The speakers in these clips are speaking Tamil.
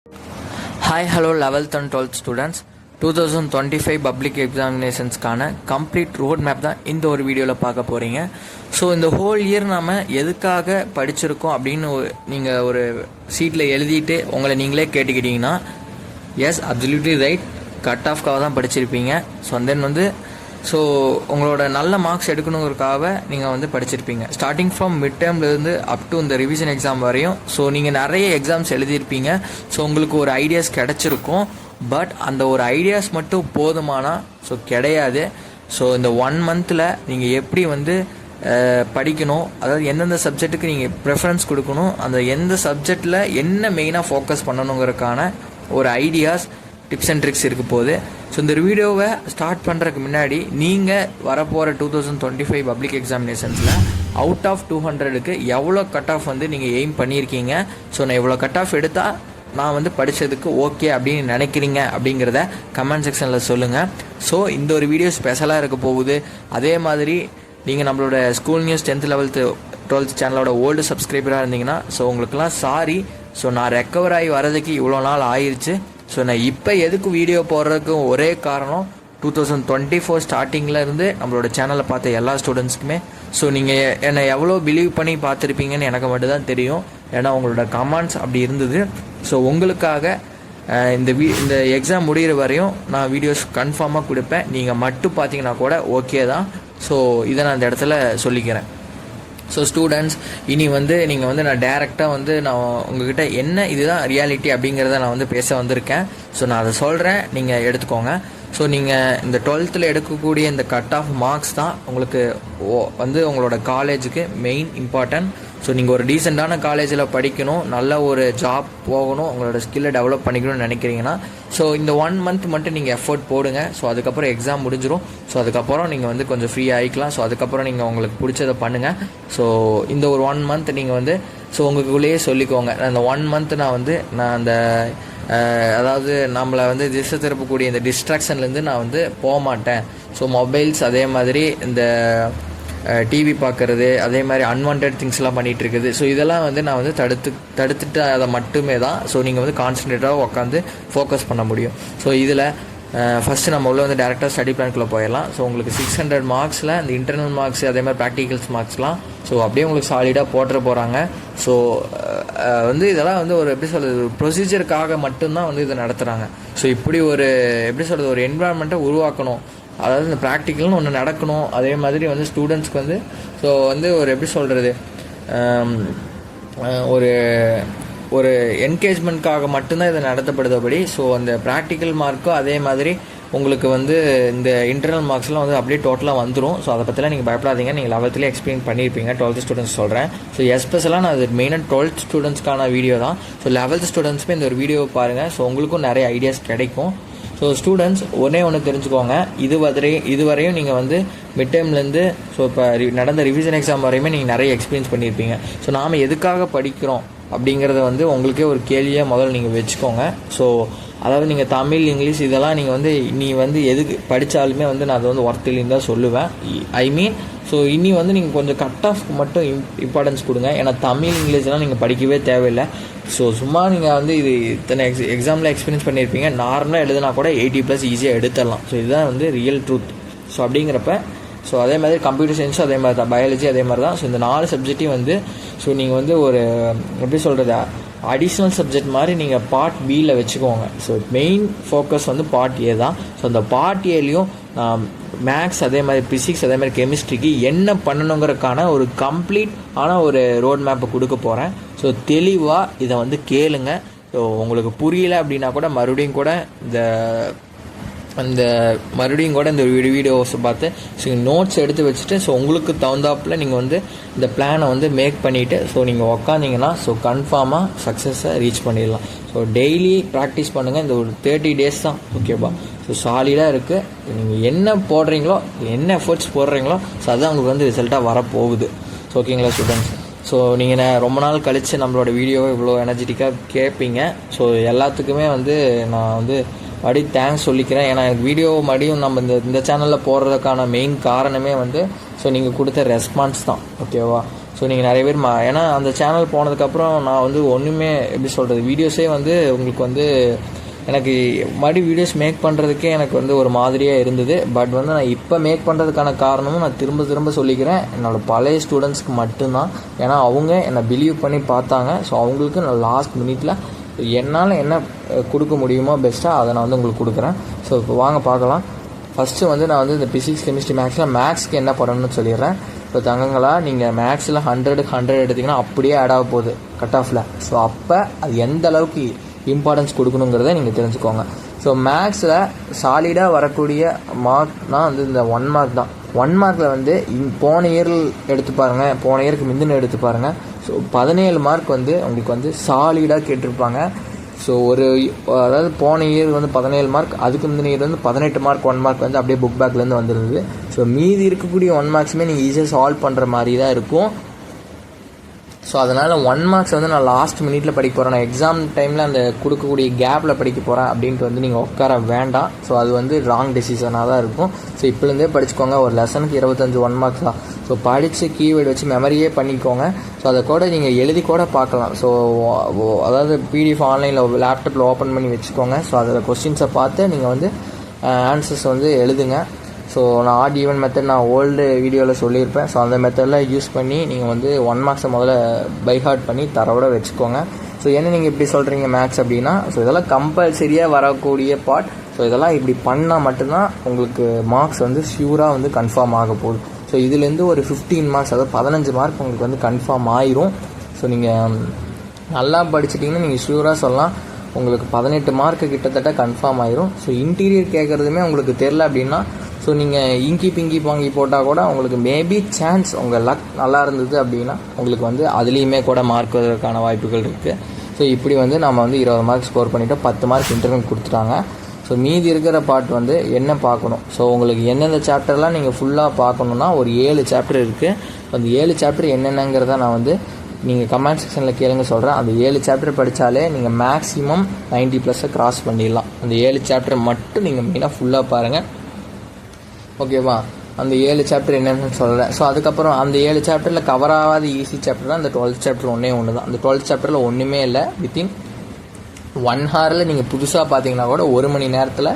Hi, hello 11th and 12th students. 2025 public எக்ஸாமினேஷன்ஸ்க்கான கம்ப்ளீட் ரோட் மேப் தான் இந்த ஒரு வீடியோவில் பார்க்க போகிறீங்க. ஸோ இந்த ஹோல் இயர் நாம் எதுக்காக படிச்சிருக்கோம் அப்படின்னு நீங்கள் ஒரு சீட்டில் எழுதிட்டு உங்களை நீங்களே கேட்டுக்கிட்டிங்கன்னா எஸ் அப்சல்யூட்லி ரைட், கட் ஆஃப்காக தான் படிச்சிருப்பீங்க. ஸோ தென் ஸோ உங்களோட நல்ல மார்க்ஸ் எடுக்கணுங்கிறதுக்காக நீங்கள் படிச்சிருப்பீங்க. ஸ்டார்டிங் ஃப்ரம் மிட் டேர்ம்லேருந்து அப் டு இந்த ரிவிஷன் எக்ஸாம் வரையும். ஸோ நீங்கள் நிறைய எக்ஸாம்ஸ் எழுதியிருப்பீங்க. ஸோ உங்களுக்கு ஒரு ஐடியாஸ் கிடச்சிருக்கும். பட் அந்த ஒரு ஐடியாஸ் மட்டும் போதுமானா ஸோ கிடையாது. ஸோ இந்த 1 மந்தில் நீங்கள் எப்படி படிக்கணும், அதாவது எந்தெந்த சப்ஜெக்ட்டுக்கு நீங்கள் ப்ரெஃபரன்ஸ் கொடுக்கணும், அந்த எந்த சப்ஜெக்டில் என்ன மெயினாக ஃபோக்கஸ் பண்ணணுங்கிறதுக்கான ஒரு ஐடியாஸ், டிப்ஸ் அண்ட் ட்ரிக்ஸ் இருக்க போகுது. ஸோ இந்த வீடியோவை ஸ்டார்ட் பண்ணுறதுக்கு முன்னாடி நீங்கள் வரப்போகிற 2025 பப்ளிக் எக்ஸாமினேஷன்ஸில் அவுட் ஆஃப் 200க்கு எவ்வளோ கட் ஆஃப் நீங்கள் எய்ம் பண்ணியிருக்கீங்க, ஸோ நான் இவ்வளோ கட் ஆஃப் எடுத்தால் நான் படித்ததுக்கு ஓகே அப்படின்னு நினைக்கிறீங்க அப்படிங்கிறத கமெண்ட் செக்ஷனில் சொல்லுங்கள். ஸோ இந்த ஒரு வீடியோ ஸ்பெஷலாக இருக்க போகுது. அதே மாதிரி நீங்கள் நம்மளோட school news 10th 11th 12th சேனலோட ஓல்டு சப்ஸ்கிரைபராக இருந்தீங்கன்னா ஸோ உங்களுக்குலாம் சாரி. ஸோ நான் ரெக்கவர் ஆகி வரதுக்கு இவ்வளோ நாள் ஆயிடுச்சு. ஸோ நான் இப்போ எதுக்கு வீடியோ போடுறதுக்கு ஒரே காரணம் 2024 ஸ்டார்டிங்கில் இருந்து நம்மளோட சேனலை பார்த்த எல்லா ஸ்டூடெண்ட்ஸ்க்குமே ஸோ நீங்கள் என்னை எவ்வளோ பிலீவ் பண்ணி பார்த்துருப்பீங்கன்னு எனக்கு மட்டும்தான் தெரியும். ஏன்னா உங்களோட கமெண்ட்ஸ் அப்படி இருந்தது. ஸோ உங்களுக்காக இந்த எக்ஸாம் முடிகிற வரையும் நான் வீடியோஸ் கன்ஃபார்மாக கொடுப்பேன். நீங்கள் மட்டும் பார்த்தீங்கன்னா கூட ஓகே தான். ஸோ இதை நான் இந்த இடத்துல சொல்லிக்கிறேன். ஸோ ஸ்டூடெண்ட்ஸ், இனி நீங்கள் நான் டேரெக்டாக நான் உங்ககிட்ட என்ன இதுதான் ரியாலிட்டி அப்படிங்கிறத நான் பேச வந்திருக்கேன். ஸோ நான் அதை சொல்கிறேன், நீங்கள் எடுத்துக்கோங்க. ஸோ நீங்கள் இந்த 12th எடுக்கக்கூடிய இந்த கட் ஆஃப் மார்க்ஸ் தான் உங்களுக்கு உங்களோட காலேஜுக்கு மெயின் இம்பார்ட்டன்ட். ஸோ நீங்கள் ஒரு டீசெண்டான காலேஜில் படிக்கணும், நல்ல ஒரு ஜாப் போகணும், உங்களோட ஸ்கில்லை டெவலப் பண்ணிக்கணும்னு நினைக்கிறீங்கன்னா ஸோ இந்த 1 மந்த் மட்டும் நீங்கள் எஃபர்ட் போடுங்க. ஸோ அதுக்கப்புறம் எக்ஸாம் முடிஞ்சிடும். ஸோ அதுக்கப்புறம் நீங்கள் கொஞ்சம் ஃப்ரீ ஆகிக்கலாம். ஸோ அதுக்கப்புறம் நீங்கள் உங்களுக்கு பிடிச்சதை பண்ணுங்கள். ஸோ இந்த ஒரு 1 மந்த் நீங்கள் ஸோ உங்களுக்குள்ளேயே சொல்லிக்கோங்க, அந்த 1 மந்த் நான் அந்த அதாவது நம்மளை திசை திருப்பக்கூடிய இந்த டிஸ்ட்ராக்ஷன்லேருந்து நான் போக மாட்டேன். ஸோ மொபைல்ஸ், அதே மாதிரி இந்த டிவி பார்க்குறது, அதே மாதிரி அன்வான்ட் திங்ஸ்லாம் பண்ணிகிட்டு இருக்குது. ஸோ இதெல்லாம் நான் தடுத்துட்டு அதை மட்டுமே தான் ஸோ நீங்கள் கான்சன்ட்ரேட்டாக உட்காந்து ஃபோக்கஸ் பண்ண முடியும். ஸோ இதில் ஃபஸ்ட்டு நம்ம உள்ள டேரெக்டாக ஸ்டடி பிளான்குள்ளே போயிடலாம். ஸோ உங்களுக்கு 600 மார்க்ஸில் இந்த இன்டர்னல் மார்க்ஸ், அதே மாதிரி ப்ராக்டிகல்ஸ் மார்க்ஸ்லாம் ஸோ அப்படியே உங்களுக்கு சாலிடாக போட்டுற போகிறாங்க. ஸோ இதெல்லாம் ஒரு எப்படி சொல்கிறது, ஒரு ப்ரொசீஜருக்காக மட்டும்தான் இதை நடத்துகிறாங்க. ஸோ இப்படி ஒரு எப்படி சொல்கிறது, ஒரு என்விரான்மெண்ட்டை உருவாக்கணும். அதாவது இந்த ப்ராக்டிக்கல்னு ஒன்று நடக்கணும். அதே மாதிரி ஸ்டூடெண்ட்ஸ்க்கு ஸோ ஒரு எப்படி சொல்கிறது, ஒரு என்கேஜ்மெண்ட்காக மட்டும்தான் இதை நடத்தப்படுதபடி. ஸோ அந்த ப்ராக்டிக்கல் மார்க்கும் அதே மாதிரி உங்களுக்கு இந்த இன்டர்னல் மார்க்ஸ்லாம் அப்படியே டோட்டலாக வந்துடும். ஸோ அதை பற்றிலாம் நீங்கள் பயப்படாதீங்க. நீங்கள் 11th எக்ஸ்பிளைன் பண்ணியிருப்பீங்க. 12th ஸ்டூடெண்ட்ஸ் சொல்கிறேன். ஸோ எஸ்பெஷலாக நான் அது மெயினாக 12th ஸ்டூடெண்ட்ஸ்க்கான வீடியோ தான். ஸோ 11th ஸ்டூடெண்ட்ஸுமே இந்த ஒரு வீடியோவை பாருங்கள். ஸோ உங்களுக்கும் நிறைய ஐடியாஸ் கிடைக்கும். ஸோ ஸ்டூடெண்ட்ஸ் ஒன்று தெரிஞ்சுக்கோங்க, இதுவரையும் நீங்கள் மிட் டேர்ம்லேருந்து ஸோ இப்போ நடந்த ரிவிஷன் எக்ஸாம் வரையுமே நீங்கள் நிறைய எக்ஸ்பீரியன்ஸ் பண்ணியிருப்பீங்க. ஸோ நாம் எதுக்காக படிக்கிறோம் அப்படிங்கிறத உங்களுக்கே ஒரு கேள்வியாக முதல்ல நீங்கள் வச்சுக்கோங்க. ஸோ அதாவது நீங்கள் தமிழ், இங்கிலீஷ் இதெல்லாம் நீங்கள் நீ எதுக்கு படித்தாலுமே நான் அதை ஒர்த் இல்லைன்னு தான் சொல்லுவேன். ஐ மீன் ஸோ இனி நீங்கள் கொஞ்சம் கட் ஆஃப் மட்டும் இம்பார்ட்டன்ஸ் கொடுங்க. ஏன்னா தமிழ், இங்கிலீஷ்லாம் நீங்கள் படிக்கவே தேவையில்லை. ஸோ சும்மா நீங்கள் இது இத்தனை எக்ஸாமில் எக்ஸ்பீரியன்ஸ் பண்ணியிருப்பீங்க. நார்மலாக எழுதுனா கூட 80+ ஈஸியாக எடுத்துடலாம். ஸோ இதுதான் ரியல் ட்ரூத். ஸோ அப்படிங்கிறப்ப ஸோ அதே மாதிரி கம்ப்யூட்டர் சயின்ஸும் அதே மாதிரி தான், பயாலஜி அதே மாதிரி தான். ஸோ இந்த 4 சப்ஜெக்டையும் ஸோ நீங்கள் ஒரு எப்படி சொல்கிறது, அடிஷ்னல் சப்ஜெக்ட் மாதிரி நீங்கள் பார்ட் பியில் வச்சுக்கோங்க. So main focus part A தான். ஸோ அந்த பார்ட் ஏலையும் மேக்ஸ், அதே மாதிரி ஃபிசிக்ஸ், அதே மாதிரி கெமிஸ்ட்ரிக்கு என்ன பண்ணணுங்கிறதுக்கான ஒரு கம்ப்ளீட் ஒரு ரோட் மேப்பை கொடுக்க போகிறேன். ஸோ தெளிவாக இதை கேளுங்க. ஸோ உங்களுக்கு புரியல அப்படின்னா கூட மறுபடியும் கூட இந்த வீடியோஸை பார்த்து ஸோ நோட்ஸ் எடுத்து வச்சுட்டு ஸோ உங்களுக்கு தகுந்தாப்பில் நீங்கள் இந்த பிளானை மேக் பண்ணிவிட்டு ஸோ நீங்கள் உக்காந்திங்கன்னா ஸோ கன்ஃபார்மாக சக்ஸஸை ரீச் பண்ணிடலாம். ஸோ டெய்லி ப்ராக்டிஸ் பண்ணுங்கள். இந்த ஒரு 30 டேஸ் தான், ஓகேப்பா. ஸோ சாலிடாக இருக்குது. நீங்கள் என்ன போடுறீங்களோ, என்ன எஃபர்ட்ஸ் போடுறீங்களோ ஸோ அதுதான் உங்களுக்கு ரிசல்ட்டாக வரப்போகுது. ஸோ ஓகேங்களா ஸ்டூடெண்ட்ஸ்? ஸோ நீங்கள் ரொம்ப நாள் கழித்து நம்மளோட வீடியோவை இவ்வளோ எனர்ஜெட்டிக்காக கேட்பீங்க. ஸோ எல்லாத்துக்குமே நான் மறுபடியும் தேங்க்ஸ் சொல்லிக்கிறேன். ஏன்னா எனக்கு வீடியோ மறுபடியும் நம்ம இந்த சேனலில் போடுறதுக்கான மெயின் காரணமே ஸோ நீங்கள் கொடுத்த ரெஸ்பான்ஸ் தான், ஓகேவா? ஸோ நீங்கள் நிறைய பேர் ஏன்னா அந்த சேனல் போனதுக்கப்புறம் நான் வந்து ஒன்றுமே எப்படி சொல்கிறது, வீடியோஸே வந்து உங்களுக்கு வந்து எனக்கு மறுபடியும் வீடியோஸ் மேக் பண்ணுறதுக்கே எனக்கு வந்து ஒரு மாதிரியாக இருந்தது. பட் வந்து நான் இப்போ மேக் பண்ணுறதுக்கான காரணமும் நான் திரும்ப சொல்லிக்கிறேன், என்னோடய பழைய ஸ்டூடெண்ட்ஸ்க்கு மட்டும்தான். ஏன்னா அவங்க என்னை பிலீவ் பண்ணி பார்த்தாங்க. ஸோ அவங்களுக்கு நான் லாஸ்ட் மினிட்ல என்னால் என்ன கொடுக்க முடியுமோ பெஸ்ட்டாக அதை நான் வந்து உங்களுக்கு கொடுக்குறேன். ஸோ இப்போ வாங்க பார்க்கலாம். ஃபஸ்ட்டு வந்து நான் வந்து இந்த ஃபிசிக்ஸ், கெமிஸ்ட்ரி, மேக்ஸ்க்கு என்ன பண்ணணும்னு சொல்லிடுறேன். இப்போ தங்கங்களா, நீங்கள் மேக்ஸில் 100 எடுத்திங்கன்னா அப்படியே ஆட் ஆக போகுது கட் ஆஃபில். ஸோ அப்போ அது எந்த அளவுக்கு இம்பார்ட்டன்ஸ் கொடுக்கணுங்கிறத நீங்கள் தெரிஞ்சுக்கோங்க. ஸோ மேக்ஸில் சாலிடாக வரக்கூடிய மார்க்னால் வந்து இந்த 1 மார்க் தான். 1 மார்க்கில் வந்து போன இயரில் எடுத்து பாருங்கள், போன இயருக்கு முந்தின எடுத்து பாருங்கள். ஸோ 17 மார்க் வந்து உங்களுக்கு வந்து சாலிடாக கேட்டிருப்பாங்க. ஸோ அதாவது போன இயர் வந்து 17 மார்க், அதுக்கு முந்தின இயர் வந்து 18 மார்க் 1 மார்க் வந்து அப்படியே புக் பேக்லேருந்து வந்துருந்தது. ஸோ மீதி இருக்கக்கூடிய 1 மார்க்ஸுமே நீங்கள் ஈஸியாக சால்வ் பண்ணுற மாதிரி தான் இருக்கும். ஸோ அதனால் 1 மார்க்ஸ் வந்து நான் லாஸ்ட் மினிட்ல படிக்க போகிறேன், நான் எக்ஸாம் டைமில் அந்த கொடுக்கக்கூடிய கேப்பில் படிக்க போகிறேன் அப்படின்ட்டு வந்து நீங்கள் உட்கார வேண்டாம். ஸோ அது வந்து ராங் டெசிஷனாக தான் இருக்கும். ஸோ இப்போலேருந்தே படிச்சுக்கோங்க. ஒரு லெசனுக்கு 25 1 மார்க்ஸ் தான். ஸோ படித்து கீவேர்டு வச்சு மெமரியே பண்ணிக்கோங்க. ஸோ அதை கூட நீங்கள் எழுதி கூட பார்க்கலாம். ஸோ அதாவது பிடிஎஃப் ஆன்லைனில் லேப்டாப்பில் ஓப்பன் பண்ணி வச்சுக்கோங்க. ஸோ அதில் கொஸ்டின்ஸை பார்த்து நீங்கள் வந்து ஆன்சர்ஸ் வந்து எழுதுங்க. ஸோ நான் ஆட் ஈவன் மெத்தட் நான் ஓல்டு வீடியோவில் சொல்லியிருப்பேன். ஸோ அந்த மெத்தடில் யூஸ் பண்ணி நீங்கள் வந்து 1 மார்க்ஸை முதல்ல பைஹார்ட் பண்ணி தரவோட வச்சுக்கோங்க. ஸோ என்ன நீங்கள் இப்படி சொல்கிறீங்க மேக்ஸ் அப்படின்னா, ஸோ இதெல்லாம் கம்பல்சரியாக வரக்கூடிய பார்ட். ஸோ இதெல்லாம் இப்படி பண்ணால் மட்டும்தான் உங்களுக்கு மார்க்ஸ் வந்து ஷியூராக வந்து கன்ஃபார்ம் ஆக போகுது. ஸோ இதுலேருந்து ஒரு 15 மார்க்ஸ், அதாவது 15 மார்க் உங்களுக்கு வந்து கன்ஃபார்ம் ஆயிரும். ஸோ நீங்கள் நல்லா படிச்சிட்டிங்கன்னா நீங்கள் ஷியூராக சொல்லலாம் உங்களுக்கு 18 மார்க்கு கிட்டத்தட்ட கன்ஃபார்ம் ஆயிரும். ஸோ இன்டீரியர் கேட்குறதுமே உங்களுக்கு தெரில அப்படின்னா, ஸோ நீங்கள் இங்கி பிங்கி பாங்கி போட்டால் கூட உங்களுக்கு மேபி சான்ஸ், உங்கள் லக் நல்லா இருந்தது அப்படின்னா உங்களுக்கு வந்து அதுலேயுமே கூட மார்க் வருவதற்கான வாய்ப்புகள் இருக்குது. ஸோ இப்படி வந்து நம்ம வந்து 20 மார்க் ஸ்கோர் பண்ணிவிட்டோம், 10 மார்க் இன்டர்னல் கொடுத்துட்டாங்க. ஸோ மீதி இருக்கிற பார்ட் வந்து என்ன பார்க்கணும், ஸோ உங்களுக்கு எந்தெந்த சாப்டர்லாம் நீங்கள் ஃபுல்லாக பார்க்கணுன்னா ஒரு 7 சாப்டர் இருக்குது. அந்த 7 சாப்டர் என்னென்னங்கிறத நான் வந்து நீங்கள் கமெண்ட் செக்ஷனில் கேளுங்க சொல்கிறேன். அந்த 7 சாப்டர் படித்தாலே நீங்கள் மேக்ஸிமம் 90+ கிராஸ் பண்ணிடலாம். அந்த 7 சாப்டர் மட்டும் நீங்கள் மெயினாக ஃபுல்லாக பாருங்கள், ஓகேவா? அந்த 7 சாப்டர் என்னென்னு சொல்கிறேன். ஸோ அதுக்கப்புறம் அந்த 7 சாப்டரில் கவர் ஆகாத ஈஸி சாப்டர் தான் அந்த 12th சாப்டர் ஒன்று தான். அந்த 12th சாப்டரில் ஒன்றுமே இல்லை. வித்தின் 1 ஹவரில் நீங்கள் புதுசாக பார்த்தீங்கன்னா கூட 1 மணி நேரத்தில்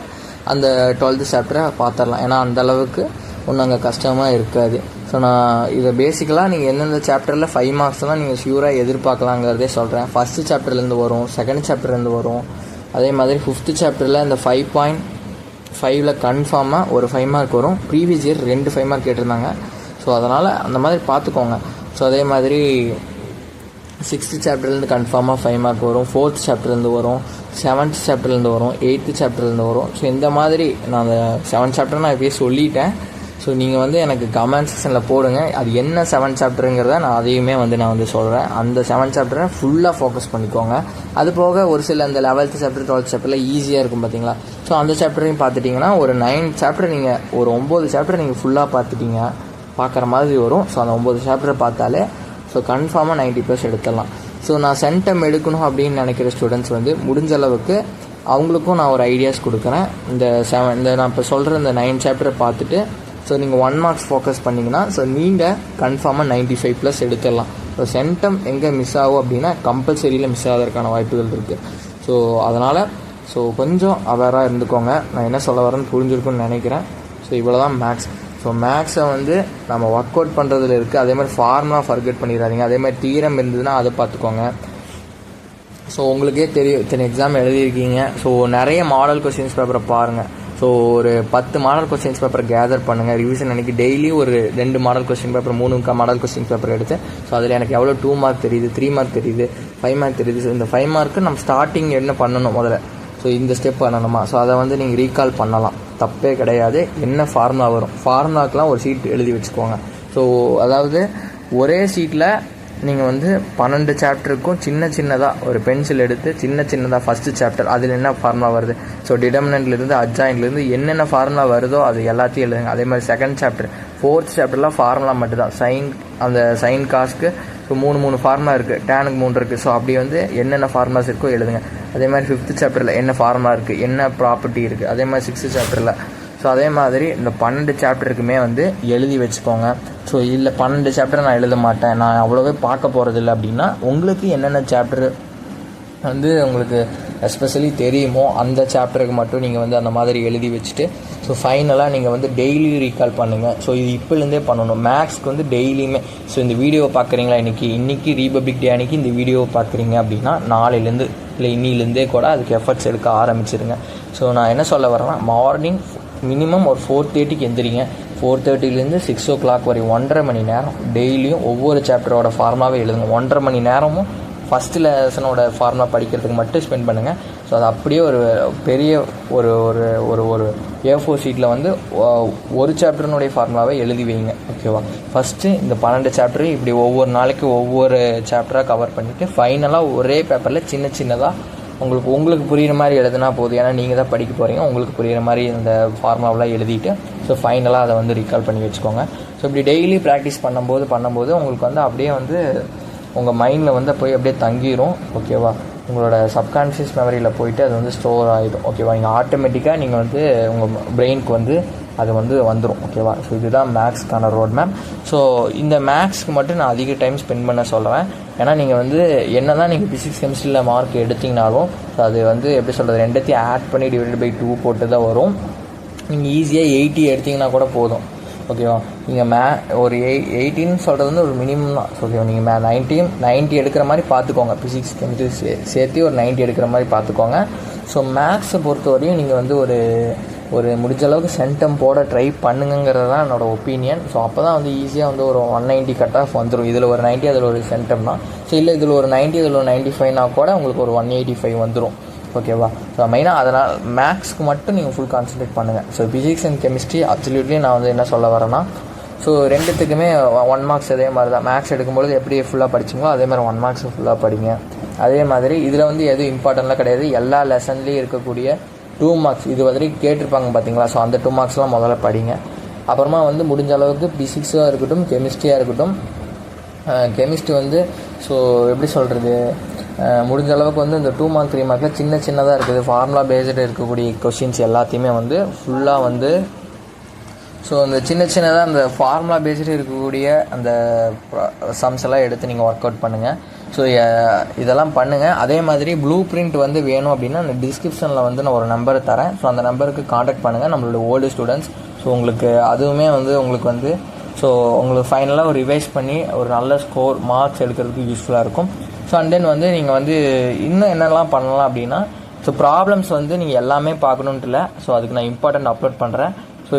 அந்த 12th சாப்டரை பார்த்துடலாம். ஏன்னா அந்தளவுக்கு ஒன்றும் அங்கே கஷ்டமாக இருக்காது. ஸோ நான் இதை பேசிக்கலாக நீங்கள் எந்தெந்த சாப்டரில் 5 மார்க்ஸ்லாம் நீங்கள் ஷியூராக எதிர்பார்க்கலாங்கிறதே சொல்கிறேன். ஃபஸ்ட்டு சாப்டர்லேருந்து வரும், செகண்ட் சாப்டர்லேருந்து வரும். அதே மாதிரி 5th சாப்டரில் இந்த 5.5ல் கன்ஃபார்மாக ஒரு 5 மார்க் வரும். ப்ரீவியஸ் இயர் 2 5 மார்க் கேட்டிருந்தாங்க. ஸோ அதனால் அந்த மாதிரி பார்த்துக்கோங்க. ஸோ அதே மாதிரி 6th சாப்டர்லேருந்து கன்ஃபார்மாக 5 மார்க் வரும், 4th சாப்டர்லேருந்து வரும், 7th சாப்டர்லேருந்து வரும், 8th சாப்டர்லேருந்து வரும். ஸோ இந்த மாதிரி நான் அந்த 7 சாப்டர் நான் இப்போயே சொல்லிட்டேன். ஸோ நீங்கள் வந்து எனக்கு கமெண்ட் செக்ஷனில் போடுங்க, அது என்ன 7 சாப்டருங்கிறத நான் அதையுமே வந்து நான் வந்து சொல்கிறேன். அந்த 7 சாப்டரை ஃபுல்லாக ஃபோக்கஸ் பண்ணிக்கோங்க. அது போக ஒரு சில அந்த 11th சாப்டர் 12th சாப்டரில் ஈஸியாக இருக்கும் பார்த்தீங்களா? ஸோ அந்த சாப்டரையும் பார்த்துட்டிங்கன்னா ஒரு 9 சாப்டர் நீங்கள் ஒரு 9 சாப்டர் நீங்கள் ஃபுல்லாக பார்க்குற மாதிரி வரும். ஸோ அந்த 9 சாப்டரை பார்த்தாலே ஸோ கன்ஃபார்மாக 90+ எடுத்துடலாம். ஸோ நான் சென்டம் எடுக்கணும் அப்படின்னு நினைக்கிற ஸ்டூடெண்ட்ஸ் வந்து முடிஞ்ச அளவுக்கு அவங்களுக்கும் நான் ஒரு ஐடியாஸ் கொடுக்குறேன். இந்த நான் இப்போ சொல்கிற இந்த 9 சாப்டரை பார்த்துட்டு ஸோ நீங்கள் 1 மார்க்ஸ் ஃபோக்கஸ் பண்ணிங்கன்னா ஸோ நீங்கள் கன்ஃபார்மாக 95+ எடுத்துடலாம். ஸோ சென்டம் எங்கே மிஸ் ஆகும் அப்படின்னா கம்பல்சரியில் மிஸ் ஆகிறதுக்கான வாய்ப்புகள் இருக்குது. ஸோ அதனால் ஸோ கொஞ்சம் அவேராக இருந்துக்கோங்க. நான் என்ன சொல்ல வரேன்னு புரிஞ்சிருக்குன்னு நினைக்கிறேன். ஸோ இவ்வளோ தான் மேக்ஸ். ஸோ மேக்ஸை வந்து நம்ம ஒர்க் அவுட் பண்ணுறதுல இருக்குது. அதே மாதிரி ஃபார்முலா ஃபர்கெட் பண்ணிடாதீங்க. அதே மாதிரி தீரம் இருந்ததுன்னா அதை பார்த்துக்கோங்க. ஸோ உங்களுக்கே தெரியும், இத்தனை எக்ஸாம் எழுதியிருக்கீங்க. ஸோ நிறைய மாடல் கொஸ்டின்ஸ் பேப்பரை பாருங்கள். ஸோ ஒரு 10 மாடல் கொஸ்டின்ஸ் பேப்பர் கேதர் பண்ணுங்கள். ரிவிஷன் அன்றைக்கி டெய்லி ஒரு 2 model question paper 3 model question paper எடுத்து ஸோ அதில் எனக்கு எவ்வளோ 2 மார்க் தெரியுது, 3 மார்க் தெரியுது, 5 மார்க் தெரியுது. ஸோ இந்த 5 மார்க்கு நம்ம ஸ்டார்டிங் என்ன பண்ணணும் முதல்ல, ஸோ இந்த ஸ்டெப் பண்ணணுமா, ஸோ அதை வந்து நீங்கள் ரீகால் பண்ணலாம், தப்பே கிடையாது. என்ன ஃபார்முலா வரும், ஃபார்முலாக்கெலாம் ஒரு ஷீட் எழுதி வச்சுக்கோங்க. ஸோ அதாவது ஒரே ஷீட்டில் நீங்கள் வந்து 12 சாப்டருக்கும் சின்னதாக ஒரு பென்சில் எடுத்து சின்னதாக ஃபஸ்ட்டு சாப்டர் அதில் என்ன ஃபார்முலா வருது, ஸோ டிடர்மினன்ட்லேருந்து அட்ஜாயின்ட்லேருந்து என்னென்ன ஃபார்முலா வருதோ அது எல்லாத்தையும் எழுதுங்க. அதே மாதிரி செகண்ட் சாப்டர் 4th சாப்டர்லாம் ஃபார்முலா மட்டும்தான். அந்த சைன் காஸ்க்கு ஸோ 3 ஃபார்முலா இருக்குது, டேனுக்கு 3 இருக்குது. ஸோ அப்படி வந்து என்னென்ன ஃபார்முலாஸ் இருக்கோ எழுதுங்க. அதே மாதிரி 5th சாப்டரில் என்ன ஃபார்முலா இருக்குது, என்ன ப்ராப்பர்ட்டி இருக்குது. அதே மாதிரி 6th சாப்டரில் ஸோ அதே மாதிரி இந்த 12 சாப்டருக்குமே வந்து எழுதி வச்சுக்கோங்க. ஸோ இல்லை 12 சாப்டர் நான் எழுத மாட்டேன், நான் அவ்வளோவே பார்க்க போகிறதில்ல அப்படின்னா உங்களுக்கு என்னென்ன சாப்டர் வந்து உங்களுக்கு எஸ்பெஷலி தெரியுமோ அந்த சாப்டருக்கு மட்டும் நீங்கள் வந்து அந்த மாதிரி எழுதி வச்சுட்டு ஸோ ஃபைனலாக நீங்கள் வந்து டெய்லி ரீகால் பண்ணுங்கள். ஸோ இது இப்போலேருந்தே பண்ணணும். மேக்ஸ்க்கு வந்து டெய்லியுமே ஸோ இந்த வீடியோவை பார்க்குறீங்களா, இன்றைக்கி ரீபப்ளிக் டே அன்றைக்கி இந்த வீடியோவை பார்க்குறீங்க அப்படின்னா நாளையிலேருந்து இல்லை இன்னிலேருந்தே கூட அதுக்கு எஃபர்ட்ஸ் எடுக்க ஆரம்பிச்சிருங்க. ஸோ நான் என்ன சொல்ல வரேன்னா, மார்னிங் மினிமம் ஒரு 4:30க்கு எந்திரிங்க. 4:30லேருந்து 6 o'clock வரை 1.5 மணி நேரம் டெய்லியும் ஒவ்வொரு சாப்டரோட ஃபார்முலாவே எழுதுங்க. 1.5 மணி நேரமும் ஃபஸ்ட்டு லெசனோட ஃபார்முலா படிக்கிறதுக்கு மட்டும் ஸ்பெண்ட் பண்ணுங்கள். ஸோ அது அப்படியே ஒரு பெரிய ஒரு ஒரு ஒரு ஒரு A4 ஷீட்டில் வந்து ஒரு சாப்டர்னுடைய ஃபார்முலாவை எழுதி வைங்க. ஓகேவா? ஃபஸ்ட்டு இந்த 12 சாப்டரு இப்படி ஒவ்வொரு நாளைக்கு ஒவ்வொரு சாப்டராக கவர் பண்ணிவிட்டு ஃபைனலாக ஒரே பேப்பரில் சின்னதாக உங்களுக்கு புரிகிற மாதிரி எழுதுனா போதும். ஏன்னா நீங்கள் தான் படிக்க போகிறீங்க, உங்களுக்கு புரிகிற மாதிரி இந்த ஃபார்முலாவெலாம் எழுதிட்டு ஸோ ஃபைனலாக அதை வந்து ரீகால் பண்ணி வச்சுக்கோங்க. ஸோ இப்படி டெய்லி ப்ராக்டிஸ் பண்ணும்போது உங்களுக்கு வந்து அப்படியே வந்து உங்கள் மைண்டில் வந்து போய் அப்படியே தங்கிடும். ஓகேவா? உங்களோட சப்கான்ஷியஸ் மெமரியில் போயிட்டு அது வந்து ஸ்டோர் ஆகிடும். ஓகேவா? நீங்கள் ஆட்டோமேட்டிக்காக நீங்கள் வந்து உங்கள் பிரெயினுக்கு வந்து அது வந்து வந்துடும். ஓகேவா? ஸோ இதுதான் மேக்ஸ்க்கான ரோட் மேப். ஸோ இந்த மேக்ஸ்க்கு மட்டும் நான் அதிக டைம் ஸ்பெண்ட் பண்ண சொல்கிறேன். ஏன்னா நீங்கள் வந்து என்ன தான் நீங்கள் ஃபிசிக்ஸ் கெமிஸ்ட்ரியில் மார்க் எடுத்திங்கனாலும் அது வந்து எப்படி சொல்கிறது, ரெண்டத்தையும் ஆட் பண்ணி /2 போட்டு தான் வரும். நீங்கள் ஈஸியாக 80 எடுத்திங்கன்னா கூட போதும். ஓகேவா? நீங்கள் ஒரு 18 சொல்கிறது வந்து ஒரு மினிமம் தான். ஓகேவா? நீங்கள் 90 எடுக்கிற மாதிரி பார்த்துக்கோங்க. ஃபிசிக்ஸ் கெமிஸ்ட்ரி சேர்த்து ஒரு 90 எடுக்கிற மாதிரி பார்த்துக்கோங்க. ஸோ மேக்ஸை பொறுத்த வரையும் நீங்கள் வந்து ஒரு முடிஞ்ச அளவுக்கு சென்டம் போட ட்ரை பண்ணுங்கிறது தான் என்னோடய ஒப்பீனியன். ஸோ அப்போ தான் வந்து ஈஸியாக வந்து ஒரு 190 கட் ஆஃப் வந்துடும். இதில் ஒரு 90 அதில் ஒரு சென்டம் தான். ஸோ இல்லை இதில் ஒரு 90 இதில் ஒரு 95னா கூட உங்களுக்கு ஒரு 185 வந்துடும். ஓகேவா? ஸோ மெயினாக அதனால் மேக்ஸ்க்கு மட்டும் நீங்கள் ஃபுல் கான்சன்ட்ரேட் பண்ணுங்கள். So physics and chemistry absolutely நான் வந்து என்ன சொல்ல வரேன்னா, ஸோ ரெண்டுத்துக்குமே 1 மார்க்ஸ் அதே மாதிரி தான். மேக்ஸ் எடுக்கும்போது எப்படி ஃபுல்லாக படிச்சிங்களோ அதே மாதிரி 1 மார்க்ஸ் ஃபுல்லாக படிங்க. அதே மாதிரி இதில் வந்து எதுவும் இம்பார்ட்டண்ட்லாம் கிடையாது. எல்லா லெசன்லேயும் இருக்கக்கூடிய 2 மார்க்ஸ் இது வரைக்கும் கேட்டிருப்பாங்க பார்த்தீங்களா, ஸோ அந்த 2 மார்க்ஸ்லாம் முதல்ல படிங்க. அப்புறமா வந்து முடிஞ்ச அளவுக்கு ஃபிசிக்ஸாக இருக்கட்டும் கெமிஸ்ட்ரியாக இருக்கட்டும், கெமிஸ்ட்ரி வந்து ஸோ எப்படி சொல்கிறது, முடிஞ்ச அளவுக்கு வந்து இந்த 2 மார்க் 3 மார்க்கில் சின்னதாக இருக்குது ஃபார்முலா பேஸ்டு இருக்கக்கூடிய கொஷின்ஸ் எல்லாத்தையுமே வந்து ஃபுல்லாக வந்து ஸோ அந்த சின்னதாக அந்த ஃபார்முலா பேஸ்டு இருக்கக்கூடிய அந்த சம்ஸ் எல்லாம் எடுத்து நீங்கள் ஒர்க் அவுட் பண்ணுங்கள். ஸோ இதெல்லாம் பண்ணுங்கள். அதே மாதிரி ப்ளூ பிரிண்ட் வந்து வேணும் அப்படின்னா அந்த டிஸ்கிரிப்ஷனில் வந்து நான் ஒரு நம்பரை தரேன். ஸோ அந்த நம்பருக்கு காண்டாக்ட் பண்ணுங்கள், நம்மளோட ஓல்டு ஸ்டூடெண்ட்ஸ். ஸோ உங்களுக்கு அதுவுமே வந்து உங்களுக்கு வந்து ஸோ உங்களுக்கு ஃபைனலாக ஒரு ரிவைஸ் பண்ணி ஒரு நல்ல ஸ்கோர் மார்க்ஸ் எடுக்கிறதுக்கு யூஸ்ஃபுல்லாக இருக்கும். ஸோ அண்ட் தென் வந்து நீங்கள் வந்து இன்னும் என்னெல்லாம் பண்ணலாம் அப்படின்னா, ஸோ ப்ராப்ளம்ஸ் வந்து நீங்கள் எல்லாமே பார்க்கணுன்ட்டு இல்லை. ஸோ அதுக்கு நான் இம்பார்ட்டன்ட் அப்லோட் பண்ணுறேன். ஸோ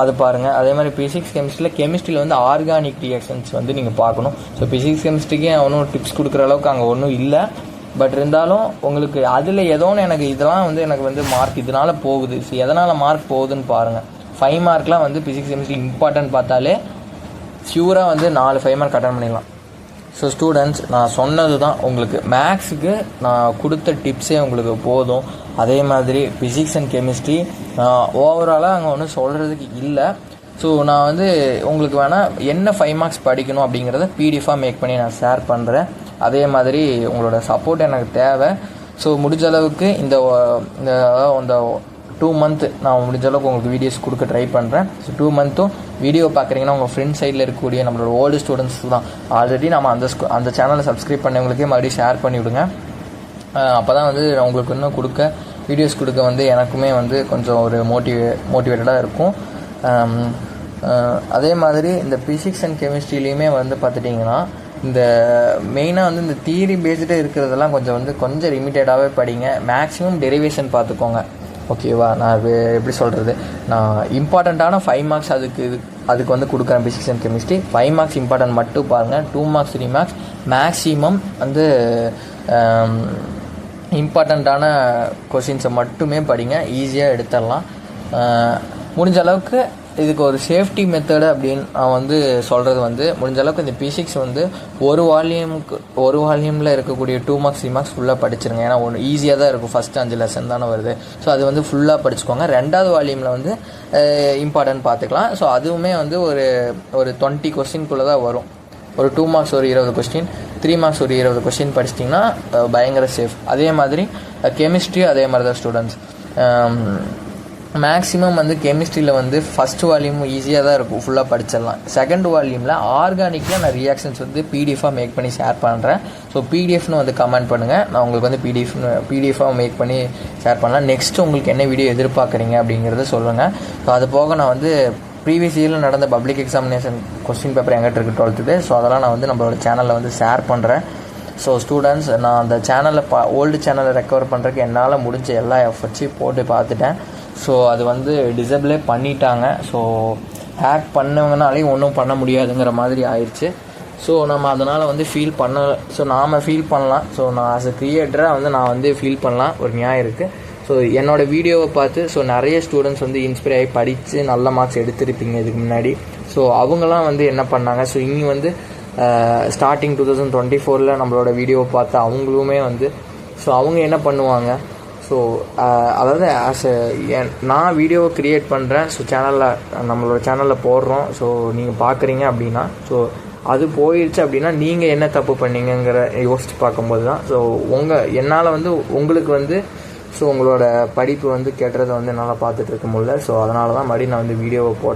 அது பாருங்கள். அதே மாதிரி ஃபிசிக்ஸ் கெமிஸ்ட்ரியில் வந்து ஆர்கானிக் ரியாக்ஷன்ஸ் வந்து நீங்கள் பார்க்கணும். ஸோ ஃபிசிக்ஸ் கெமிஸ்ட்ரிக்கே ஒன்றும் டிப்ஸ் கொடுக்குற அளவுக்கு அங்கே ஒன்றும் இல்லை. பட் இருந்தாலும் உங்களுக்கு அதில் ஏதோன்னு எனக்கு இதெல்லாம் வந்து எனக்கு வந்து மார்க் இதனால் போகுது. ஸோ எதனால் மார்க் போகுதுன்னு பாருங்கள். 5 மார்க்லாம் வந்து ஃபிசிக்ஸ் கெமிஸ்ட்ரி இம்பார்ட்டன்ட் பார்த்தாலே ஷியூராக வந்து 4 5 மார்க் அட்டன் பண்ணிடலாம். ஸோ ஸ்டூடெண்ட்ஸ், நான் சொன்னது தான் உங்களுக்கு மேக்ஸுக்கு நான் கொடுத்த டிப்ஸே உங்களுக்கு போதும். அதே மாதிரி ஃபிசிக்ஸ் அண்ட் கெமிஸ்ட்ரி ஓவராலாக அங்கே ஒன்றும் சொல்கிறதுக்கு இல்லை. ஸோ நான் வந்து உங்களுக்கு வேணால் என்ன 5 மார்க்ஸ் படிக்கணும் அப்படிங்கிறத பிடிஎஃபாக மேக் பண்ணி நான் ஷேர் பண்ணுறேன். அதே மாதிரி உங்களோட சப்போர்ட் எனக்கு தேவை. ஸோ முடிஞ்ச அளவுக்கு இந்த 2 மந்த்து நான் முடிஞ்ச அளவுக்கு உங்களுக்கு வீடியோஸ் கொடுக்க ட்ரை பண்ணுறேன். ஸோ 2 மந்த்தும் வீடியோ பார்க்குறீங்கன்னா உங்கள் ஃப்ரெண்ட் சைடில் இருக்கக்கூடிய நம்மளோட ஓல்டு ஸ்டூடெண்ட்ஸ் தான். ஆல்ரெடி நம்ம அந்த சேனலை சப்ஸ்கிரைப் பண்ணவங்களுக்கே மறுபடியும் ஷேர் பண்ணி விடுங்க. அப்போ தான் வந்து உங்களுக்கு இன்னும் வீடியோஸ் கொடுக்க வந்து எனக்குமே வந்து கொஞ்சம் ஒரு மோட்டிவேட்டடாக இருக்கும். அதே மாதிரி இந்த ஃபிசிக்ஸ் அண்ட் கெமிஸ்ட்ரிலையுமே வந்து பார்த்துட்டிங்கன்னா இந்த மெயினாக வந்து இந்த தியரி பேஸ்டு இருக்கிறதெல்லாம் கொஞ்சம் லிமிட்டடாகவே படிங்க. மேக்ஸிமம் டெரிவேஷன் பார்த்துக்கோங்க. ஓகேவா? நான் அது எப்படி சொல்கிறது, நான் இம்பார்ட்டண்ட்டான 5 மார்க்ஸ் அதுக்கு வந்து கொடுக்குறேன். Physics and chemistry 5 marks important மட்டும் பாருங்கள். 2 மார்க்ஸ் 3 மார்க்ஸ் மேக்ஸிமம் வந்து இம்பார்ட்டண்ட்டான கொஷின்ஸை மட்டுமே படிங்க. ஈஸியாக எடுத்துடலாம். முடிஞ்ச அளவுக்கு இதுக்கு ஒரு சேஃப்டி மெத்தடு அப்படின்னு நான் வந்து சொல்கிறது வந்து முடிஞ்ச அளவுக்கு இந்த ஃபிசிக்ஸ் வந்து ஒரு வால்யூமில் இருக்கக்கூடிய 2 மார்க்ஸ் 3 மார்க்ஸ் ஃபுல்லாக படிச்சிருங்க. ஏன்னா ஒன்று ஈஸியாக தான் இருக்கும். ஃபஸ்ட்டு 5 லெசன் தானே வருது. ஸோ அது வந்து ஃபுல்லாக படிச்சுக்கோங்க. 2வது வால்யூமில் வந்து இம்பார்ட்டன்ட் பார்த்துக்கலாம். ஸோ அதுவுமே வந்து ஒரு 20 கொஸ்டின்குள்ளே தான் வரும். ஒரு 2 மார்க்ஸ் ஒரு 20 கொஸ்டின், 3 மார்க்ஸ் ஒரு 20 கொஸ்டின் படிச்சிட்டிங்கன்னா பயங்கர சேஃப். அதே மாதிரி கெமிஸ்ட்ரி அதே மாதிரி தான் ஸ்டூடெண்ட்ஸ். மேக்ஸிமம் வந்து கெமிஸ்ட்ரியில் வந்து ஃபஸ்ட் வால்யூம் ஈஸியாக தான் இருக்கும், ஃபுல்லாக படிச்சிடலாம். செகண்ட் வால்யூமில் ஆர்கானிக்கில் நான் ரியாக்ஷன்ஸ் வந்து பிடிஎஃபாக மேக் பண்ணி ஷேர் பண்ணுறேன். ஸோ பிடிஎஃப்னு வந்து கமெண்ட் பண்ணுங்கள், நான் உங்களுக்கு வந்து பிடிஎஃபாக மேக் பண்ணி ஷேர் பண்ணலாம். நெக்ஸ்ட்டு உங்களுக்கு என்ன வீடியோ எதிர்பார்க்குறீங்க அப்படிங்கிறத சொல்லுங்கள். ஸோ அது போக நான் வந்து ப்ரீவியஸ் இயரில் நடந்த பப்ளிக் எக்ஸாமினேஷன் கொஸ்டின் பேப்பர் எங்கிட்ட இருக்குது 12th. ஸோ அதெல்லாம் நான் வந்து நம்மளோட சேனலில் வந்து ஷேர் பண்ணுறேன். ஸோ ஸ்டூடெண்ட்ஸ், நான் அந்த சேனலில் ஓல்டு சேனலை ரெக்கவர் பண்ணுறதுக்கு என்னால் முடிஞ்ச எல்லா எஃபர்ட்ஸையும் போட்டு பார்த்துட்டேன். ஸோ அது வந்து டிசபிளே பண்ணிட்டாங்க. ஸோ ஹேக் பண்ணவங்கனாலே ஒன்றும் பண்ண முடியாதுங்கிற மாதிரி ஆயிடுச்சு. ஸோ நம்ம அதனால் வந்து ஃபீல் பண்ண நாம் ஃபீல் பண்ணலாம். ஸோ நான் ஆஸ் அ க்ரியேட்டராக வந்து நான் வந்து ஃபீல் பண்ணலாம், ஒரு நியாயம் இருக்குது. ஸோ என்னோடய வீடியோவை பார்த்து நிறைய ஸ்டூடெண்ட்ஸ் வந்து இன்ஸ்பைர் ஆகி படித்து நல்ல மார்க்ஸ் எடுத்திருப்பீங்க இதுக்கு முன்னாடி. ஸோ அவங்களாம் வந்து என்ன பண்ணாங்க, ஸோ இனி வந்து ஸ்டார்டிங் 2024 நம்மளோட வீடியோவை பார்த்து அவங்களுமே வந்து அவங்க என்ன பண்ணுவாங்க, ஸோ அதாவது நான் வீடியோவை க்ரியேட் பண்ணுறேன், ஸோ நம்மளோட சேனலில் போடுறோம், ஸோ நீங்கள் பார்க்குறீங்க அப்படின்னா, ஸோ அது போயிடுச்சு அப்படின்னா நீங்கள் என்ன தப்பு பண்ணீங்கிற யோசிச்சு பார்க்கும்போது தான் என்னால் வந்து உங்களுக்கு வந்து உங்களோட படிப்பு வந்து கெட்டுறதை வந்து என்னால் பார்த்துட்டு இருக்க முடியல. ஸோ அதனால தான் மறுபடியும் நான் வந்து வீடியோவை போட்டேன்.